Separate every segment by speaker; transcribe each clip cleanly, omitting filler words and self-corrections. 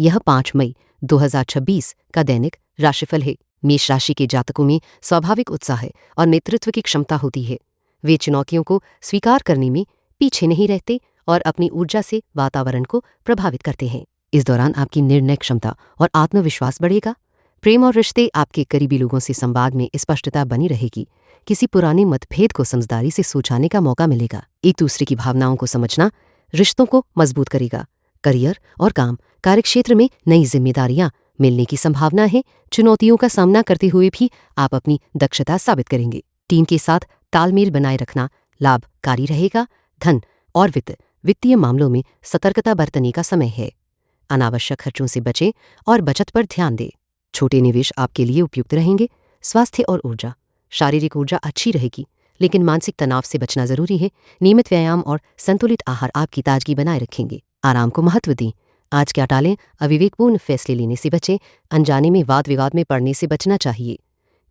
Speaker 1: यह 5 मई 2026 का दैनिक राशिफल है। मेष राशि के जातकों में स्वाभाविक उत्साह और नेतृत्व की क्षमता होती है। वे चुनौतियों को स्वीकार करने में पीछे नहीं रहते और अपनी ऊर्जा से वातावरण को प्रभावित करते हैं। इस दौरान आपकी निर्णय क्षमता और आत्मविश्वास बढ़ेगा। प्रेम और रिश्ते, आपके करीबी लोगों से संवाद में स्पष्टता बनी रहेगी। किसी पुराने मतभेद को समझदारी से सुलझाने का मौका मिलेगा। एक दूसरे की भावनाओं को समझना रिश्तों को मजबूत करेगा। करियर और काम, कार्यक्षेत्र में नई जिम्मेदारियां मिलने की संभावना है। चुनौतियों का सामना करते हुए भी आप अपनी दक्षता साबित करेंगे। टीम के साथ तालमेल बनाए रखना लाभकारी रहेगा। धन और वित्तीय मामलों में सतर्कता बरतने का समय है। अनावश्यक खर्चों से बचें और बचत पर ध्यान दें। छोटे निवेश आपके लिए उपयुक्त रहेंगे। स्वास्थ्य और ऊर्जा, शारीरिक ऊर्जा अच्छी रहेगी, लेकिन मानसिक तनाव से बचना जरूरी है। नियमित व्यायाम और संतुलित आहार आपकी ताजगी बनाए रखेंगे। आराम को महत्व दें। आज क्या टालें, अविवेकपूर्ण फैसले लेने से बचें। अनजाने में वाद विवाद में पड़ने से बचना चाहिए।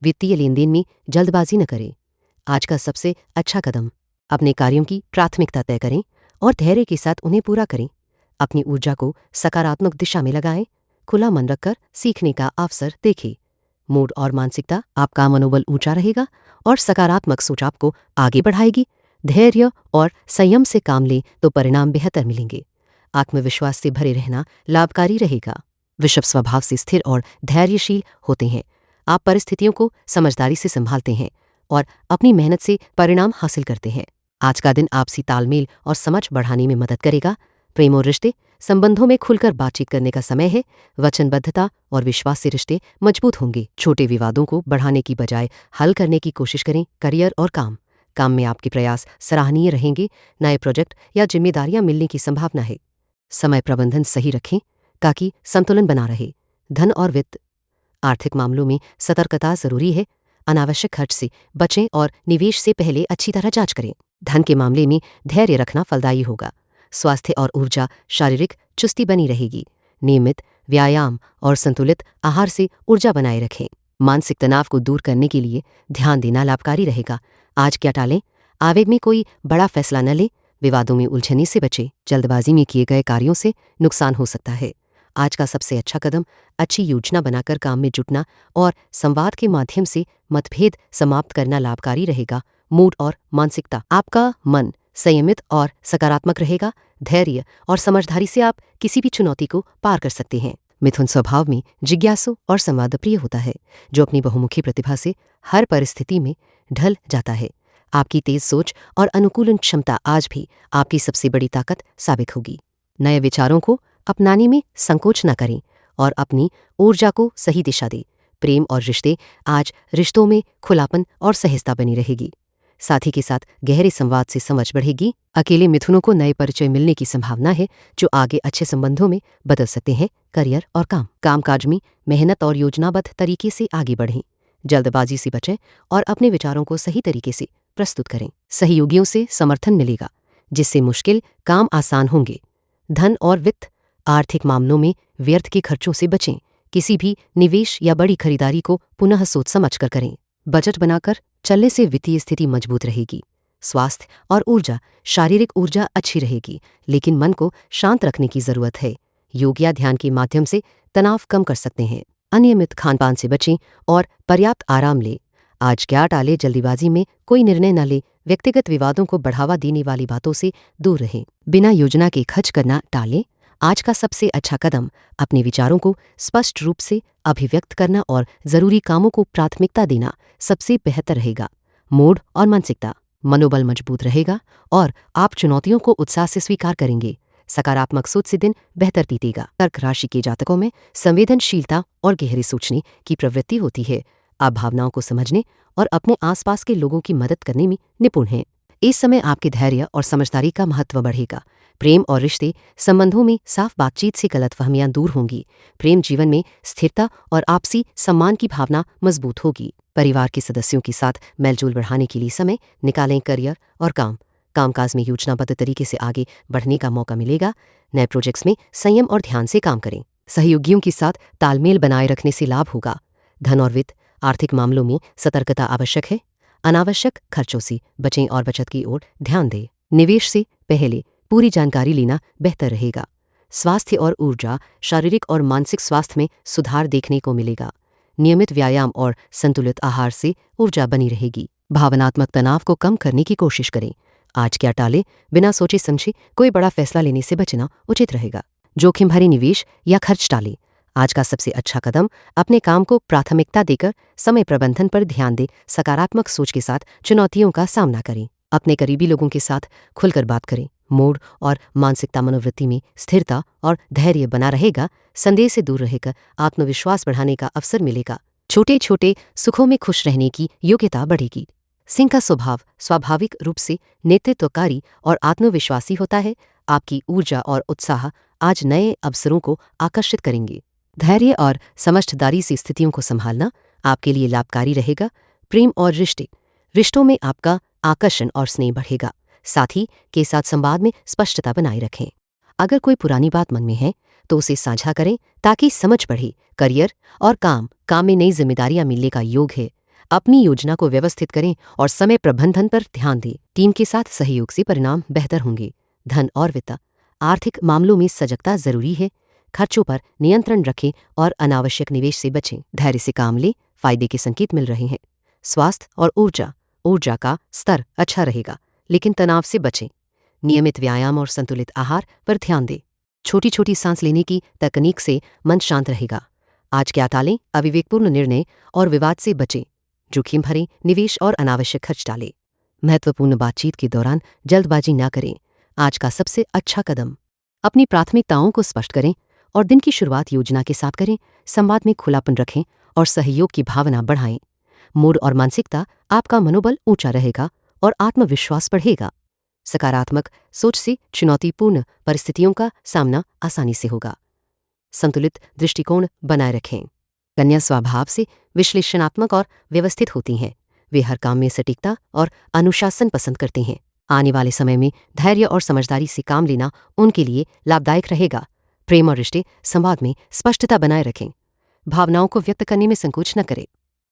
Speaker 1: वित्तीय लेन देन में जल्दबाजी न करें। आज का सबसे अच्छा कदम, अपने कार्यों की प्राथमिकता तय करें और धैर्य के साथ उन्हें पूरा करें। अपनी ऊर्जा को सकारात्मक दिशा में लगाएं। खुला मन रखकर सीखने का अवसर देखें। मूड और मानसिकता, आपका मनोबल ऊंचा रहेगा और सकारात्मक सोच आपको आगे बढ़ाएगी। धैर्य और संयम से काम लें तो परिणाम बेहतर मिलेंगे। आत्मविश्वास से भरे रहना लाभकारी रहेगा। वृषभ स्वभाव से स्थिर और धैर्यशील होते हैं। आप परिस्थितियों को समझदारी से संभालते हैं और अपनी मेहनत से परिणाम हासिल करते हैं। आज का दिन आपसी तालमेल और समझ बढ़ाने में मदद करेगा। प्रेम और रिश्ते, संबंधों में खुलकर बातचीत करने का समय है। वचनबद्धता और विश्वास से रिश्ते मजबूत होंगे। छोटे विवादों को बढ़ाने की बजाय हल करने की कोशिश करें। करियर और काम में आपके प्रयास सराहनीय रहेंगे। नए प्रोजेक्ट या जिम्मेदारियां मिलने की संभावना है। समय प्रबंधन सही रखें ताकि संतुलन बना रहे। धन और वित्त, आर्थिक मामलों में सतर्कता जरूरी है। अनावश्यक खर्च से बचें और निवेश से पहले अच्छी तरह जांच करें। धन के मामले में धैर्य रखना फलदायी होगा। स्वास्थ्य और ऊर्जा, शारीरिक चुस्ती बनी रहेगी। नियमित व्यायाम और संतुलित आहार से ऊर्जा बनाए रखें। मानसिक तनाव को दूर करने के लिए ध्यान देना लाभकारी रहेगा। आज क्या टालें, आवेग में कोई बड़ा फैसला न लें। विवादों में उलझने से बचें। जल्दबाजी में किए गए कार्यों से नुकसान हो सकता है। आज का सबसे अच्छा कदम, अच्छी योजना बनाकर काम में जुटना और संवाद के माध्यम से मतभेद समाप्त करना लाभकारी रहेगा। मूड और मानसिकता, आपका मन संयमित और सकारात्मक रहेगा। धैर्य और समझदारी से आप किसी भी चुनौती को पार कर सकते हैं। मिथुन स्वभाव में जिज्ञासु और संवादप्रिय होता है, जो अपनी बहुमुखी प्रतिभा से हर परिस्थिति में ढल जाता है। आपकी तेज सोच और अनुकूलन क्षमता आज भी आपकी सबसे बड़ी ताकत साबित होगी। नए विचारों को अपनाने में संकोच न करें और अपनी ऊर्जा को सही दिशा दें। प्रेम और रिश्ते, आज रिश्तों में खुलापन और सहजता बनी रहेगी। साथी के साथ गहरे संवाद से समझ बढ़ेगी। अकेले मिथुनों को नए परिचय मिलने की संभावना है, जो आगे अच्छे संबंधों में बदल सकते हैं। करियर और कामकाज में मेहनत और योजनाबद्ध तरीके से आगे बढ़ें। जल्दबाजी से बचें और अपने विचारों को सही तरीके से प्रस्तुत करें। सहयोगियों से समर्थन मिलेगा, जिससे मुश्किल काम आसान होंगे। धन और वित्त, आर्थिक मामलों में व्यर्थ के खर्चों से बचें। किसी भी निवेश या बड़ी खरीदारी को पुनः सोच समझ कर करें। बजट बनाकर चलने से वित्तीय स्थिति मजबूत रहेगी। स्वास्थ्य और ऊर्जा, शारीरिक ऊर्जा अच्छी रहेगी, लेकिन मन को शांत रखने की जरूरत है। योग या ध्यान के माध्यम से तनाव कम कर सकते हैं। अनियमित खानपान से बचें और पर्याप्त आराम लें। आज क्या टाले, जल्दीबाजी में कोई निर्णय न लें। व्यक्तिगत विवादों को बढ़ावा देने वाली बातों से दूर रहें। बिना योजना के खर्च करना टालें। आज का सबसे अच्छा कदम, अपने विचारों को स्पष्ट रूप से अभिव्यक्त करना और जरूरी कामों को प्राथमिकता देना सबसे बेहतर रहेगा। मूड और मानसिकता, मनोबल मजबूत रहेगा और आप चुनौतियों को उत्साह से स्वीकार करेंगे। सकारात्मक सोच से दिन बेहतर बीतेगा। कर्क राशि के जातकों में संवेदनशीलता और गहरी सोचने की प्रवृत्ति होती है। आप भावनाओं को समझने और अपने आसपास के लोगों की मदद करने में निपुण हैं। इस समय आपके धैर्य और समझदारी का महत्व बढ़ेगा। प्रेम और रिश्ते संबंधों में साफ बातचीत से गलतफहमियां दूर होंगी। प्रेम जीवन में स्थिरता और आपसी सम्मान की भावना मजबूत होगी। परिवार के सदस्यों के साथ मेलजोल बढ़ाने के लिए समय निकालें। करियर और कामकाज में योजनाबद्ध तरीके से आगे बढ़ने का मौका मिलेगा। नए प्रोजेक्ट्स में संयम और ध्यान से काम करें। सहयोगियों के साथ तालमेल बनाए रखने से लाभ होगा। धन और वित्त, आर्थिक मामलों में सतर्कता आवश्यक है। अनावश्यक खर्चों से बचें और बचत की ओर ध्यान दें। निवेश से पहले पूरी जानकारी लेना बेहतर रहेगा। स्वास्थ्य और ऊर्जा, शारीरिक और मानसिक स्वास्थ्य में सुधार देखने को मिलेगा। नियमित व्यायाम और संतुलित आहार से ऊर्जा बनी रहेगी। भावनात्मक तनाव को कम करने की कोशिश करें। आज क्या टालें, बिना सोचे समझे कोई बड़ा फैसला लेने से बचना उचित रहेगा। जोखिम भरे निवेश या खर्च टालें। आज का सबसे अच्छा कदम अपने काम को प्राथमिकता देकर समय प्रबंधन पर ध्यान दें। सकारात्मक सोच के साथ चुनौतियों का सामना करें। अपने करीबी लोगों के साथ खुलकर बात करें। मूड और मानसिकता मनोवृत्ति में स्थिरता और धैर्य बना रहेगा। संदेह से दूर रहकर आत्मविश्वास बढ़ाने का अवसर मिलेगा। छोटे छोटे सुखों में खुश रहने की योग्यता बढ़ेगी। सिंह का स्वभाव स्वाभाविक रूप से नेतृत्वकारी और आत्मविश्वासी होता है। आपकी ऊर्जा और उत्साह आज नए अवसरों को आकर्षित करेंगे। धैर्य और समझदारी से स्थितियों को संभालना आपके लिए लाभकारी रहेगा। प्रेम और रिश्तों में आपका आकर्षण और स्नेह बढ़ेगा। साथी के साथ संवाद में स्पष्टता बनाए रखें। अगर कोई पुरानी बात मन में है तो उसे साझा करें ताकि समझ बढ़े। करियर और काम में नई जिम्मेदारियां मिलने का योग है। अपनी योजना को व्यवस्थित करें और समय प्रबंधन पर ध्यान दें। टीम के साथ सहयोग से परिणाम बेहतर होंगे। धन और वित्त, आर्थिक मामलों में सजगता जरूरी है। खर्चों पर नियंत्रण रखें और अनावश्यक निवेश से बचें। धैर्य से काम लें, फायदे के संकेत मिल रहे हैं। स्वास्थ्य और ऊर्जा का स्तर अच्छा रहेगा, लेकिन तनाव से बचें। नियमित व्यायाम और संतुलित आहार पर ध्यान दें। छोटी छोटी सांस लेने की तकनीक से मन शांत रहेगा। आज क्या टालें, अविवेकपूर्ण निर्णय और विवाद से बचें। जोखिम भरे निवेश और अनावश्यक खर्च टालें। महत्वपूर्ण बातचीत के दौरान जल्दबाजी न करें। आज का सबसे अच्छा कदम अपनी प्राथमिकताओं को स्पष्ट करें और दिन की शुरुआत योजना के साथ करें। संवाद में खुलापन रखें और सहयोग की भावना बढ़ाएं। मूड और मानसिकता, आपका मनोबल ऊंचा रहेगा और आत्मविश्वास बढ़ेगा। सकारात्मक सोच से चुनौतीपूर्ण परिस्थितियों का सामना आसानी से होगा। संतुलित दृष्टिकोण बनाए रखें। कन्या स्वभाव से विश्लेषणात्मक और व्यवस्थित होती हैं। वे हर काम में सटीकता और अनुशासन पसंद करते हैं। आने वाले समय में धैर्य और समझदारी से काम लेना उनके लिए लाभदायक रहेगा। प्रेम और रिश्ते संवाद में स्पष्टता बनाए रखें। भावनाओं को व्यक्त करने में संकोच न करें।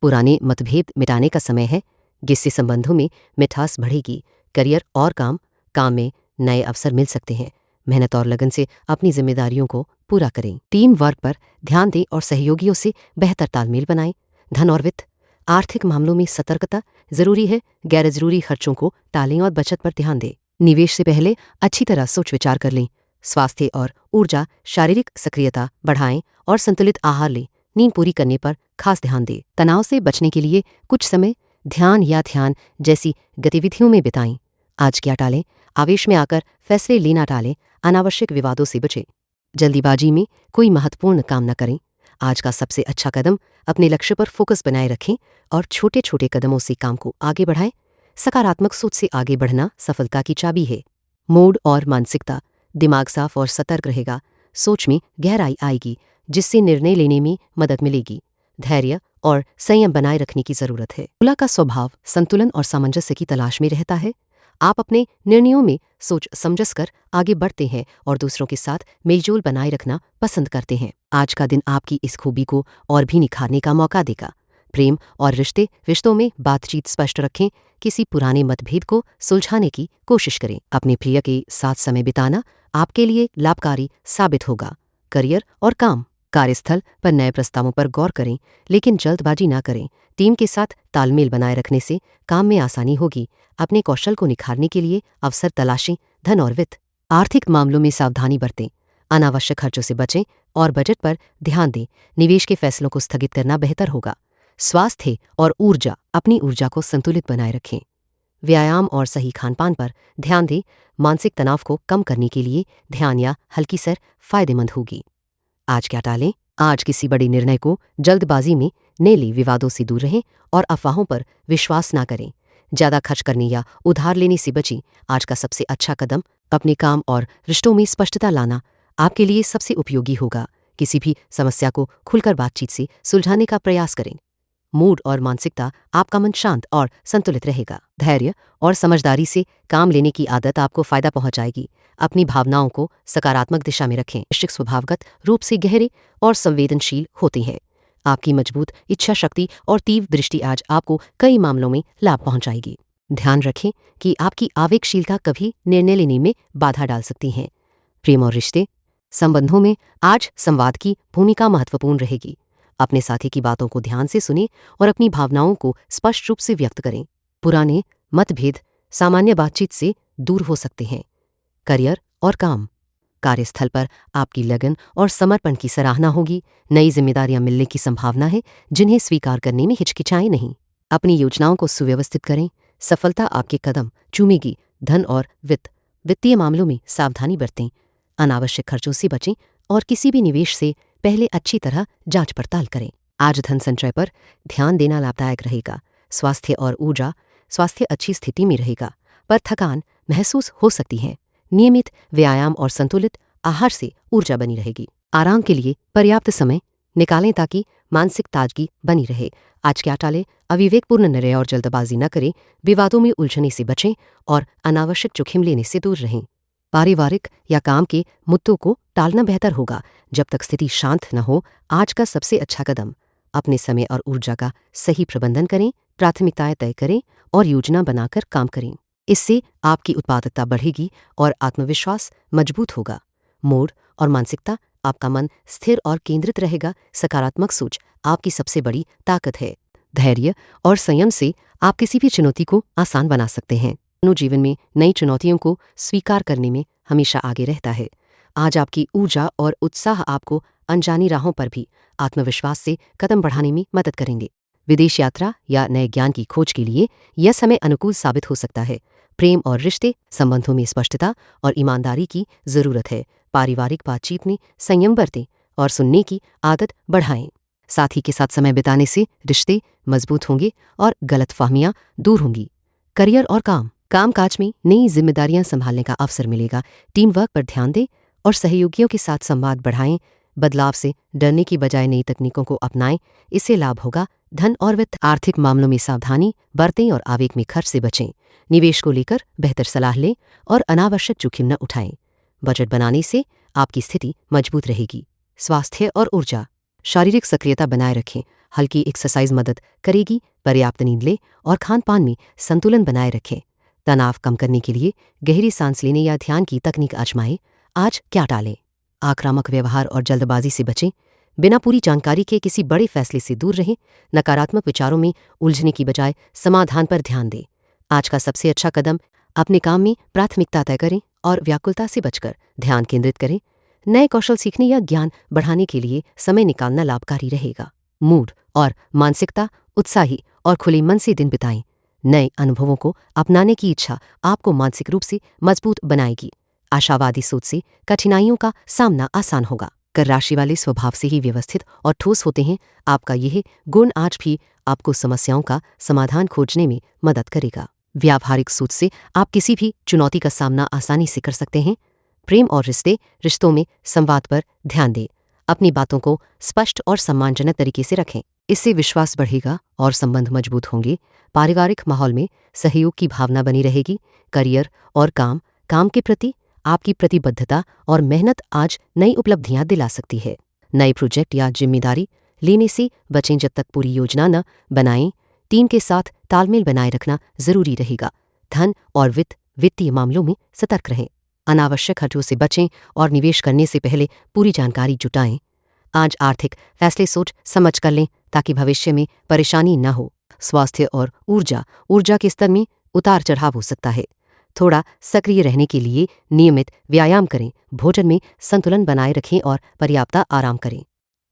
Speaker 1: पुराने मतभेद मिटाने का समय है, जिससे संबंधों में मिठास बढ़ेगी। करियर और काम में नए अवसर मिल सकते हैं। मेहनत और लगन से अपनी जिम्मेदारियों को पूरा करें। टीम वर्क पर ध्यान दें और सहयोगियों से बेहतर तालमेल बनाएं। धन और वित्त, आर्थिक मामलों में सतर्कता जरूरी है। गैर जरूरी खर्चों को टालें और बचत पर ध्यान दें। निवेश से पहले अच्छी तरह सोच विचार कर लें। स्वास्थ्य और ऊर्जा, शारीरिक सक्रियता बढ़ाएं और संतुलित आहार लें। नींद पूरी करने पर खास ध्यान दें। तनाव से बचने के लिए कुछ समय ध्यान जैसी गतिविधियों में बिताएं। आज क्या टालें, आवेश में आकर फैसले लेना टालें। अनावश्यक विवादों से बचें। जल्दीबाजी में कोई महत्वपूर्ण काम न करें। आज का सबसे अच्छा कदम अपने लक्ष्य पर फोकस बनाए रखें और छोटे छोटे कदमों से काम को आगे बढ़ाएं। सकारात्मक सोच से आगे बढ़ना सफलता की चाबी है। मूड और मानसिकता, दिमाग साफ और सतर्क रहेगा। सोच में गहराई आएगी, जिससे निर्णय लेने में मदद मिलेगी। धैर्य और संयम बनाए रखने की जरूरत है। तुला का स्वभाव संतुलन और सामंजस्य की तलाश में रहता है। आप अपने निर्णयों में सोच समझ कर आगे बढ़ते हैं और दूसरों के साथ मेलजोल बनाए रखना पसंद करते हैं। आज का दिन आपकी इस खूबी को और भी निखारने का मौका देगा। प्रेम और रिश्तों में बातचीत स्पष्ट रखें। किसी पुराने मतभेद को सुलझाने की कोशिश करें। अपने प्रिय के साथ समय बिताना आपके लिए लाभकारी साबित होगा। करियर और कार्यस्थल पर नए प्रस्तावों पर गौर करें, लेकिन जल्दबाजी ना करें। टीम के साथ तालमेल बनाए रखने से काम में आसानी होगी। अपने कौशल को निखारने के लिए अवसर तलाशें। धन और वित्त, आर्थिक मामलों में सावधानी बरतें। अनावश्यक खर्चों से बचें और बजट पर ध्यान दें। निवेश के फैसलों को स्थगित करना बेहतर होगा। स्वास्थ्य और ऊर्जा, अपनी ऊर्जा को संतुलित बनाए रखें। व्यायाम और सही खानपान पर ध्यान दें। मानसिक तनाव को कम करने के लिए ध्यान या हल्की सैर फायदेमंद होगी। आज क्या टालें, आज किसी बड़े निर्णय को जल्दबाजी में न लें। विवादों से दूर रहें और अफवाहों पर विश्वास ना करें। ज्यादा खर्च करने या उधार लेने से बचें। आज का सबसे अच्छा कदम अपने काम और रिश्तों में स्पष्टता लाना आपके लिए सबसे उपयोगी होगा। किसी भी समस्या को खुलकर बातचीत से सुलझाने का प्रयास करें। मूड और मानसिकता, आपका मन शांत और संतुलित रहेगा। धैर्य और समझदारी से काम लेने की आदत आपको फायदा पहुंचाएगी। अपनी भावनाओं को सकारात्मक दिशा में रखें। वृश्चिक स्वभावगत रूप से गहरे और संवेदनशील होते हैं। आपकी मजबूत इच्छा शक्ति और तीव्र दृष्टि आज आपको कई मामलों में लाभ पहुंचाएगी। ध्यान रखें कि आपकी आवेगशीलता कभी निर्णय लेने में बाधा डाल सकती है। प्रेम और रिश्ते, संबंधों में आज संवाद की भूमिका महत्वपूर्ण रहेगी। अपने साथी की बातों को ध्यान से सुनें और अपनी भावनाओं को स्पष्ट रूप से व्यक्त करें। पुराने मतभेद सामान्य बातचीत से दूर हो सकते हैं। करियर और काम, कार्यस्थल पर आपकी लगन और समर्पण की सराहना होगी। नई जिम्मेदारियां मिलने की संभावना है जिन्हें स्वीकार करने में हिचकिचाएं नहीं। अपनी योजनाओं को सुव्यवस्थित करें, सफलता आपके कदम चूमेगी। धन और वित्तीय मामलों में सावधानी बरतें, अनावश्यक खर्चों से बचें और किसी भी निवेश से पहले अच्छी तरह जांच पड़ताल करें। आज धन संचय पर ध्यान देना लाभदायक रहेगा। स्वास्थ्य अच्छी स्थिति में रहेगा, पर थकान महसूस हो सकती है। नियमित व्यायाम और संतुलित आहार से ऊर्जा बनी रहेगी। आराम के लिए पर्याप्त समय निकालें ताकि मानसिक ताजगी बनी रहे। आज क्या टालें? अविवेकपूर्ण निर्णय और जल्दबाजी न करें। विवादों में उलझने से बचें और अनावश्यक जोखिम लेने से दूर रहें। पारिवारिक या काम के मुद्दों को टालना बेहतर होगा जब तक स्थिति शांत न हो। आज का सबसे अच्छा कदम अपने समय और ऊर्जा का सही प्रबंधन करें, प्राथमिकताएं तय करें और योजना बनाकर काम करें। इससे आपकी उत्पादकता बढ़ेगी और आत्मविश्वास मजबूत होगा। मूड और मानसिकता, आपका मन स्थिर और केंद्रित रहेगा। सकारात्मक सोच आपकी सबसे बड़ी ताकत है। धैर्य और संयम से आप किसी भी चुनौती को आसान बना सकते हैं। मानव जीवन में नई चुनौतियों को स्वीकार करने में हमेशा आगे रहता है। आज आपकी ऊर्जा और उत्साह आपको अनजानी राहों पर भी आत्मविश्वास से कदम बढ़ाने में मदद करेंगे। विदेश यात्रा या नए ज्ञान की खोज के लिए यह समय अनुकूल साबित हो सकता है। प्रेम और रिश्ते संबंधों में स्पष्टता और ईमानदारी की जरूरत है। पारिवारिक बातचीत में संयम बरतें और सुनने की आदत बढ़ाएं। साथी के साथ समय बिताने से रिश्ते मजबूत होंगे और गलतफहमियां दूर होंगी। करियर और कामकाज में नई जिम्मेदारियां संभालने का अवसर मिलेगा। टीम वर्क पर ध्यान दें और सहयोगियों के साथ संवाद बढ़ाएं। बदलाव से डरने की बजाय नई तकनीकों को अपनाएं, इससे लाभ होगा। धन और वित्त, आर्थिक मामलों में सावधानी बरतें और आवेग में खर्च से बचें। निवेश को लेकर बेहतर सलाह लें और अनावश्यक जोखिम न उठाएं। बजट बनाने से आपकी स्थिति मजबूत रहेगी। स्वास्थ्य और ऊर्जा, शारीरिक सक्रियता बनाए रखें। हल्की एक्सरसाइज मदद करेगी। पर्याप्त नींद लें और खान पान में संतुलन बनाए रखें। तनाव कम करने के लिए गहरी सांस लेने या ध्यान की तकनीक आजमाएं। आज क्या टालें? आक्रामक व्यवहार और जल्दबाजी से बचें। बिना पूरी जानकारी के किसी बड़े फैसले से दूर रहें। नकारात्मक विचारों में उलझने की बजाय समाधान पर ध्यान दें। आज का सबसे अच्छा कदम अपने काम में प्राथमिकता तय करें और व्याकुलता से बचकर ध्यान केंद्रित करें। नए कौशल सीखने या ज्ञान बढ़ाने के लिए समय निकालना लाभकारी रहेगा। मूड और मानसिकता, उत्साही और खुले मन से दिन बिताएं। नए अनुभवों को अपनाने की इच्छा आपको मानसिक रूप से मजबूत बनाएगी। आशावादी सोच से कठिनाइयों का सामना आसान होगा। कर राशि वाले स्वभाव से ही व्यवस्थित और ठोस होते हैं। आपका यह गुण आज भी आपको समस्याओं का समाधान खोजने में मदद करेगा। व्यावहारिक सोच से आप किसी भी चुनौती का सामना आसानी से कर सकते हैं। प्रेम और रिश्तों में संवाद पर ध्यान दें। अपनी बातों को स्पष्ट और सम्मानजनक तरीके से रखें, इससे विश्वास बढ़ेगा और संबंध मजबूत होंगे। पारिवारिक माहौल में सहयोग की भावना बनी रहेगी। करियर और काम के प्रति आपकी प्रतिबद्धता और मेहनत आज नई उपलब्धियां दिला सकती है। नए प्रोजेक्ट या जिम्मेदारी लेने से बचें जब तक पूरी योजना न बनाएं। टीम के साथ तालमेल बनाए रखना जरूरी रहेगा। धन और वित्तीय मामलों में सतर्क रहें। अनावश्यक खर्चों से बचें और निवेश करने से पहले पूरी जानकारी जुटाएं। आज आर्थिक फैसले सोच समझ कर लें ताकि भविष्य में परेशानी न हो। स्वास्थ्य और ऊर्जा के स्तर में उतार चढ़ाव हो सकता है। थोड़ा सक्रिय रहने के लिए नियमित व्यायाम करें। भोजन में संतुलन बनाए रखें और पर्याप्त आराम करें।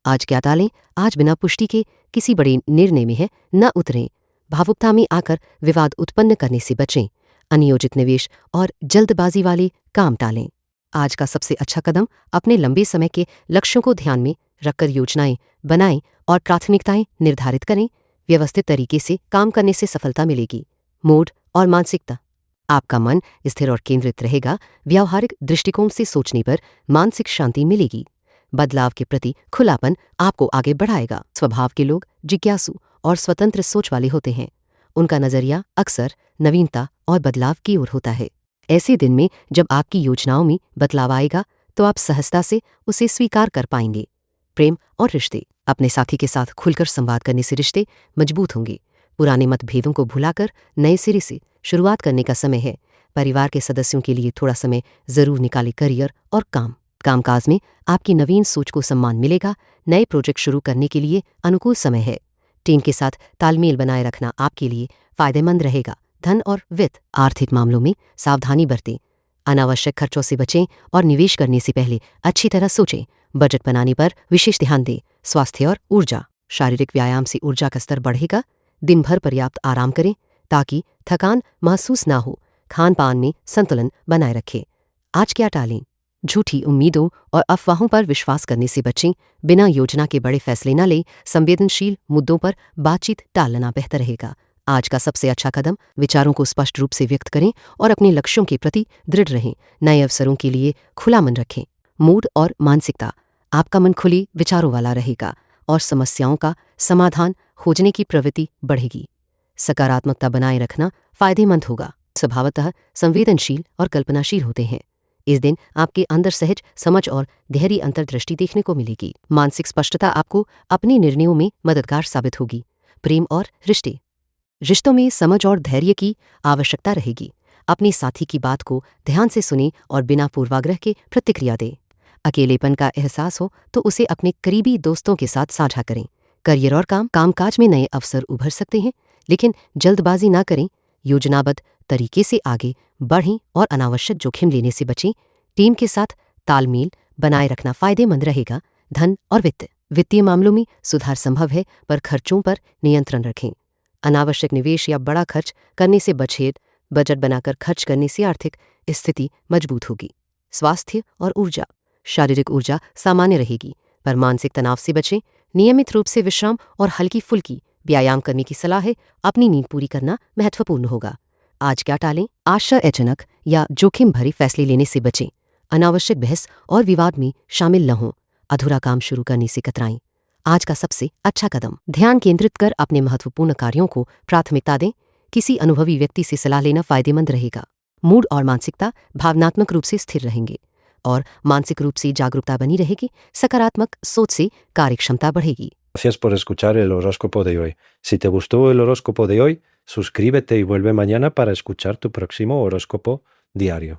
Speaker 1: आज क्या टालें? आज बिना पुष्टि के किसी बड़े निर्णय में न उतरें। भावुकता में आकर विवाद उत्पन्न करने से बचें। अनियोजित निवेश और जल्दबाजी वाले काम टालें। आज का सबसे अच्छा कदम अपने लंबे समय के लक्ष्यों को ध्यान में रखकर योजनाएं बनाएं और प्राथमिकताएं निर्धारित करें। व्यवस्थित तरीके से काम करने से सफलता मिलेगी। मूड और मानसिकता, आपका मन स्थिर और केंद्रित रहेगा। व्यावहारिक दृष्टिकोण से सोचने पर मानसिक शांति मिलेगी। बदलाव के प्रति खुलापन आपको आगे बढ़ाएगा। स्वभाव के लोग जिज्ञासु और स्वतंत्र सोच वाले होते हैं। उनका नजरिया अक्सर नवीनता और बदलाव की ओर होता है। ऐसे दिन में जब आपकी योजनाओं में बदलाव आएगा तो आप सहजता से उसे स्वीकार कर पाएंगे। प्रेम और रिश्ते, अपने साथी के साथ खुलकर संवाद करने से रिश्ते मजबूत होंगे। पुराने मतभेदों को भुलाकर नए सिरे से शुरुआत करने का समय है। परिवार के सदस्यों के लिए थोड़ा समय जरूर निकालें। करियर और कामकाज में आपकी नवीन सोच को सम्मान मिलेगा। नए प्रोजेक्ट शुरू करने के लिए अनुकूल समय है। टीम के साथ तालमेल बनाए रखना आपके लिए फायदेमंद रहेगा। धन और वित्त, आर्थिक मामलों में सावधानी बरतें। अनावश्यक खर्चों से बचें और निवेश करने से पहले अच्छी तरह सोचें। बजट बनाने पर विशेष ध्यान दें। स्वास्थ्य और ऊर्जा, शारीरिक व्यायाम से ऊर्जा का स्तर बढ़ेगा। दिन भर पर्याप्त आराम करें ताकि थकान महसूस ना हो। खान पान में संतुलन बनाए रखें। आज क्या टालें? झूठी उम्मीदों और अफवाहों पर विश्वास करने से बचें। बिना योजना के बड़े फैसले न लें। संवेदनशील मुद्दों पर बातचीत टालना बेहतर रहेगा। आज का सबसे अच्छा कदम, विचारों को स्पष्ट रूप से व्यक्त करें और अपने लक्ष्यों के प्रति दृढ़ रहें। नए अवसरों के लिए खुला मन रखें। मूड और मानसिकता, आपका मन खुले विचारों वाला रहेगा और समस्याओं का समाधान खोजने की प्रवृत्ति बढ़ेगी। सकारात्मकता बनाए रखना फायदेमंद होगा। स्वभावतः संवेदनशील और कल्पनाशील होते हैं। इस दिन आपके अंदर सहज समझ और गहरी अंतर्दृष्टि देखने को मिलेगी। मानसिक स्पष्टता आपको अपने निर्णयों में मददगार साबित होगी। प्रेम और रिश्तों में समझ और धैर्य की आवश्यकता रहेगी। अपने साथी की बात को ध्यान से सुनें और बिना पूर्वाग्रह के प्रतिक्रिया दें। अकेलेपन का एहसास हो तो उसे अपने करीबी दोस्तों के साथ साझा करें। करियर और कामकाज में नए अवसर उभर सकते हैं, लेकिन जल्दबाजी ना करें। योजनाबद्ध तरीके से आगे बढ़ें और अनावश्यक जोखिम लेने से बचें। टीम के साथ तालमेल बनाए रखना फायदेमंद रहेगा। धन और वित्तीय मामलों में सुधार संभव है, पर खर्चों पर नियंत्रण रखें। अनावश्यक निवेश या बड़ा खर्च करने से बचें। बजट बनाकर खर्च करने से आर्थिक स्थिति मजबूत होगी। स्वास्थ्य और ऊर्जा, शारीरिक ऊर्जा सामान्य रहेगी, पर मानसिक तनाव से बचें। नियमित रूप से विश्राम और हल्की फुल्की व्यायाम करने की सलाह है। अपनी नींद पूरी करना महत्वपूर्ण होगा। आज क्या टालें? आशाजनक या जोखिम भरे फैसले लेने से बचें। अनावश्यक बहस और विवाद में शामिल न हों। अधूरा काम शुरू करने से कतराएं। आज का सबसे अच्छा कदम, ध्यान केंद्रित कर अपने महत्वपूर्ण कार्यों को प्राथमिकता दें। किसी अनुभवी व्यक्ति से सलाह लेना फायदेमंद रहेगा। मूड और मानसिकता भावनात्मक रूप से स्थिर रहेंगे और मानसिक रूप से जागरूकता बनी रहेगी। सकारात्मक सोच से कार्यक्षमता बढ़ेगी।
Speaker 2: Gracias por escuchar el horóscopo de hoy. Si te gustó el horóscopo de hoy, suscríbete y vuelve mañana para escuchar tu próximo horóscopo diario.